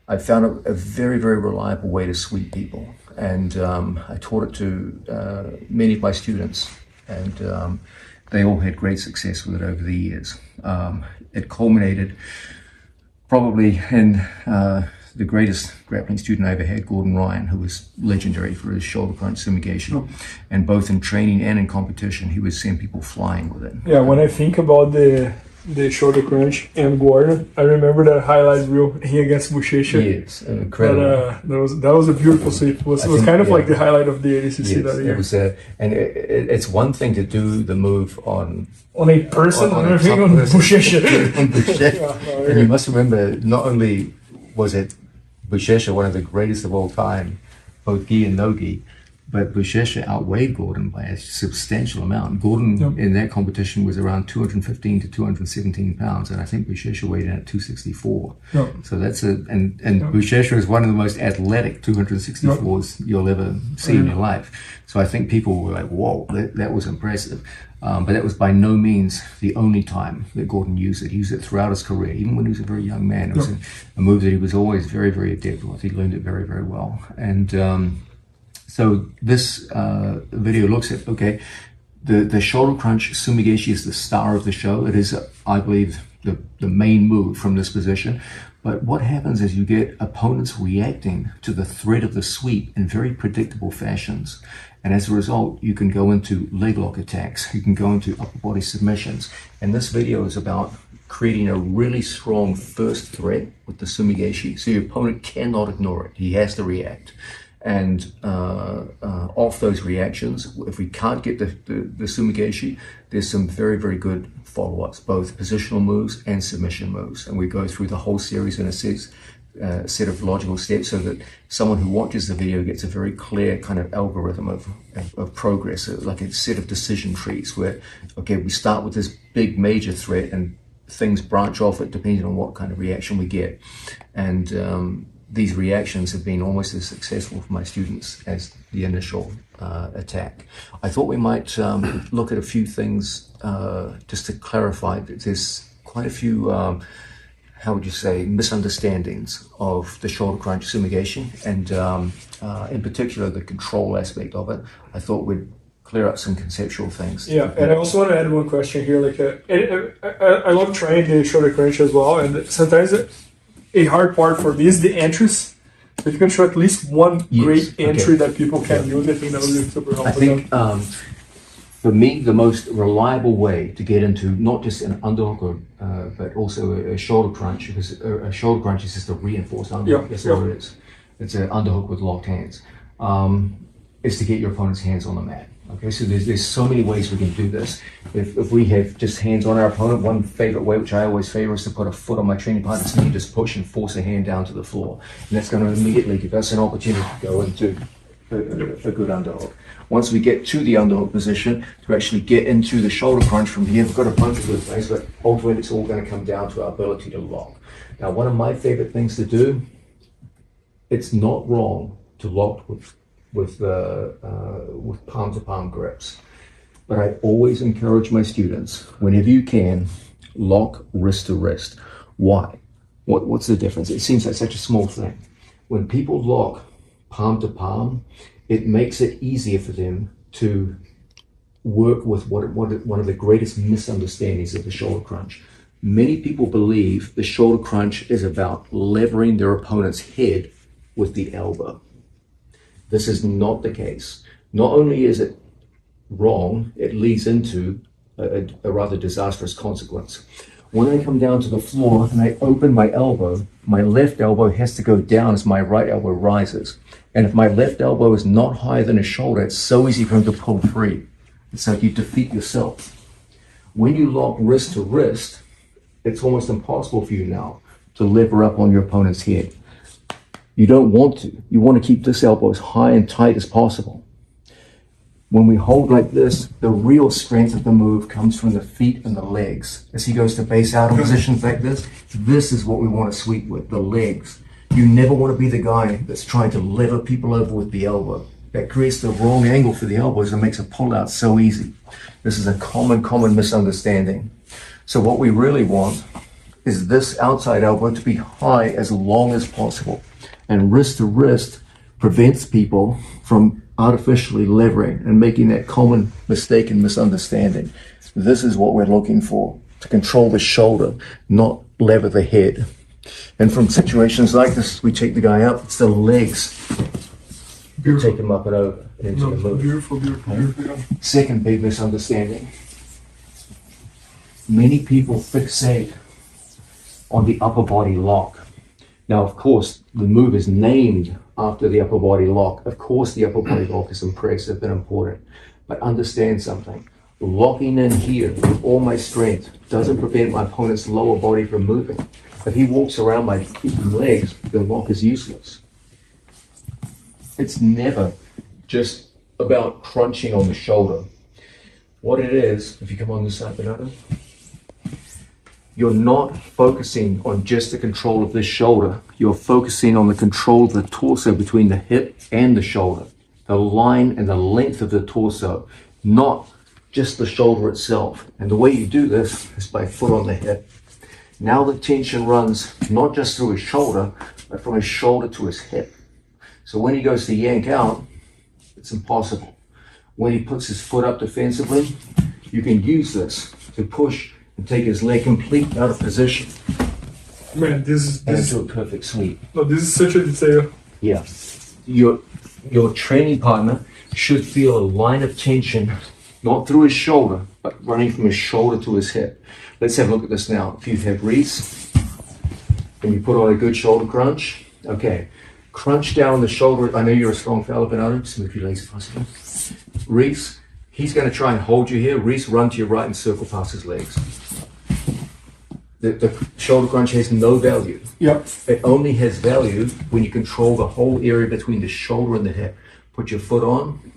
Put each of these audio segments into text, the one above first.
I found a very, very reliable way to sweep people. And I taught it to many of my students, and they all had great success with it over the years. It culminated probably in the greatest grappling student I ever had, Gordon Ryan, who was legendary for his shoulder crunch sumigation. And both in training and in competition, he would send people flying with it. Yeah, when I think about the shoulder crunch and Gordon, I remember that highlight reel he against Buchecha. Yes, incredible. But, that was a beautiful sweep. It was kind of like the highlight of the ADCC that year. It was, and it's one thing to do the move on a person, on Buchecha. And you must remember, not only was it Buchecha, one of the greatest of all time, both gi and no gi, but Buchecha outweighed Gordon by a substantial amount. Gordon in that competition was around 215 to 217 pounds, and I think Buchecha weighed in at 264. So that's and Buchecha is one of the most athletic 264s you'll ever see in your life. So I think people were like, whoa, that was impressive. But that was by no means the only time that Gordon used it. He used it throughout his career, even when he was a very young man. It was a move that he was always very, very adept with. He learned it very, very well. And so this video looks at, okay, the shoulder crunch sumigeshi is the star of the show. It is, I believe, the main move from this position. But what happens is you get opponents reacting to the threat of the sweep in very predictable fashions. And as a result, you can go into leg lock attacks. You can go into upper body submissions. And this video is about creating a really strong first threat with the sumigeshi. So your opponent cannot ignore it. He has to react. And off those reactions, if we can't get the sumigeshi, there's some very, very good follow-ups, both positional moves and submission moves. And we go through the whole series in a set of logical steps so that someone who watches the video gets a very clear kind of algorithm of progress, like a set of decision trees where, okay, we start with this big major threat and things branch off it depending on what kind of reaction we get. And these reactions have been almost as successful for my students as the initial attack. I thought we might look at a few things just to clarify that there's quite a few, how would you say, misunderstandings of the shoulder crunch sumigation, and in particular the control aspect of it. I thought we'd clear up some conceptual things. Yeah, and I also want to add one question here. Like, I love trying the shoulder crunch as well, and sometimes a hard part for me is the entries. If you can show at least one great entry that people can use, I think that would be super helpful. I think for me, the most reliable way to get into not just an underhook, but also a shoulder crunch, because a shoulder crunch is just a reinforced underhook. That's all it is. It's an underhook with locked hands. Is to get your opponent's hands on the mat. Okay, so there's so many ways we can do this. If we have just hands on our opponent, one favorite way, which I always favor, is to put a foot on my training partner's knee, just push and force a hand down to the floor. And that's going to immediately give us an opportunity to go into a good underhook. Once we get to the underhook position, to actually get into the shoulder crunch from here, we've got a bunch of good things, but ultimately it's all going to come down to our ability to lock. Now, one of my favorite things to do, it's not wrong to lock with palm-to-palm grips. But I always encourage my students, whenever you can, lock wrist to wrist. Why? What's the difference? It seems like such a small thing. When people lock palm to palm, it makes it easier for them to work with one of the greatest misunderstandings of the shoulder crunch. Many people believe the shoulder crunch is about levering their opponent's head with the elbow. This is not the case. Not only is it wrong, it leads into a rather disastrous consequence. When I come down to the floor and I open my elbow, my left elbow has to go down as my right elbow rises. And if my left elbow is not higher than his shoulder, it's so easy for him to pull free. It's like you defeat yourself. When you lock wrist to wrist, it's almost impossible for you now to lever up on your opponent's head. You don't want to. You want to keep this elbow as high and tight as possible. When we hold like this, the real strength of the move comes from the feet and the legs. As he goes to base out in positions like this is what we want to sweep with, the legs. You never want to be the guy that's trying to lever people over with the elbow. That creates the wrong angle for the elbows and makes a pull out so easy. This is a common misunderstanding. So what we really want is this outside elbow to be high as long as possible. And wrist to wrist prevents people from artificially levering and making that common mistake and misunderstanding. This is what we're looking for, to control the shoulder, not lever the head. And from situations like this, we take the guy up, it's the legs. Beautiful. Take him up and over and into the move. Beautiful. Second big misunderstanding. Many people fixate on the upper body lock. Now, of course, the move is named after the upper body lock. Of course, the upper body lock is impressive and important. But understand something. Locking in here with all my strength doesn't prevent my opponent's lower body from moving. If he walks around by feet and legs, the lock is useless. It's never just about crunching on the shoulder. What it is, if you come on this side, Bernardo, you're not focusing on just the control of this shoulder. You're focusing on the control of the torso between the hip and the shoulder. The line and the length of the torso, not just the shoulder itself. And the way you do this is by foot on the hip. Now the tension runs not just through his shoulder, but from his shoulder to his hip. So when he goes to yank out, it's impossible. When he puts his foot up defensively, you can use this to push and take his leg completely out of position. Man, this is into a perfect sweep. no, this is such a detail. Yeah. Your training partner should feel a line of tension, not through his shoulder, but running from his shoulder to his hip. Let's have a look at this now. If you have Reese, and you put on a good shoulder crunch, okay. Crunch down the shoulder. I know you're a strong fella, Bernardo. Just move your legs if possible. Reese, he's going to try and hold you here. Reese, run to your right and circle past his legs. The shoulder crunch has no value. Yep. It only has value when you control the whole area between the shoulder and the hip. Put your foot on.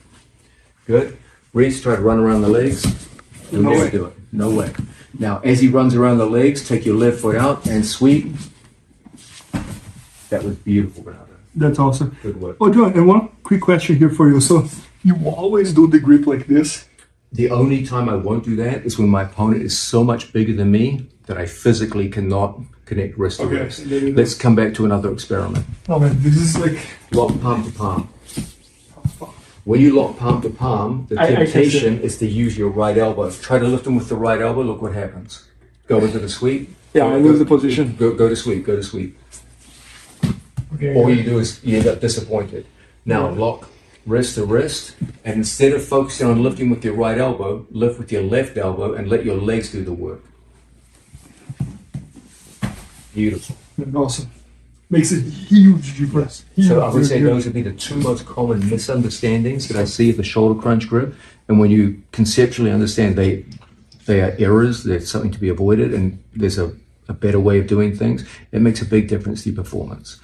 Good. Reese, try to run around the legs. You'll No never way. do it. No way. Now, as he runs around the legs, take your left foot out and sweep. That was beautiful, Bernardo. That's awesome. Good work. Oh, John, and one quick question here for you. So you always do the grip like this? The only time I won't do that is when my opponent is so much bigger than me that I physically cannot connect wrist to Okay, wrist. there you go. Let's come back to another experiment. Oh man, this is like Lock palm to palm. When you lock palm to palm, the I can temptation is to use your right elbow. Try to lift him with the right elbow. Look what happens. Go into the sweep. I lose the position. Go to sweep. Go to sweep. Okay. All you do is you end up disappointed. Now lock wrist to wrist, and instead of focusing on lifting with your right elbow, lift with your left elbow and let your legs do the work. Beautiful. Awesome. Makes a huge difference. So I would Huge, say huge. those would be the two most common misunderstandings that I see of the shoulder crunch grip. And when you conceptually understand they are errors, they're something to be avoided, and there's a better way of doing things, it makes a big difference to your performance.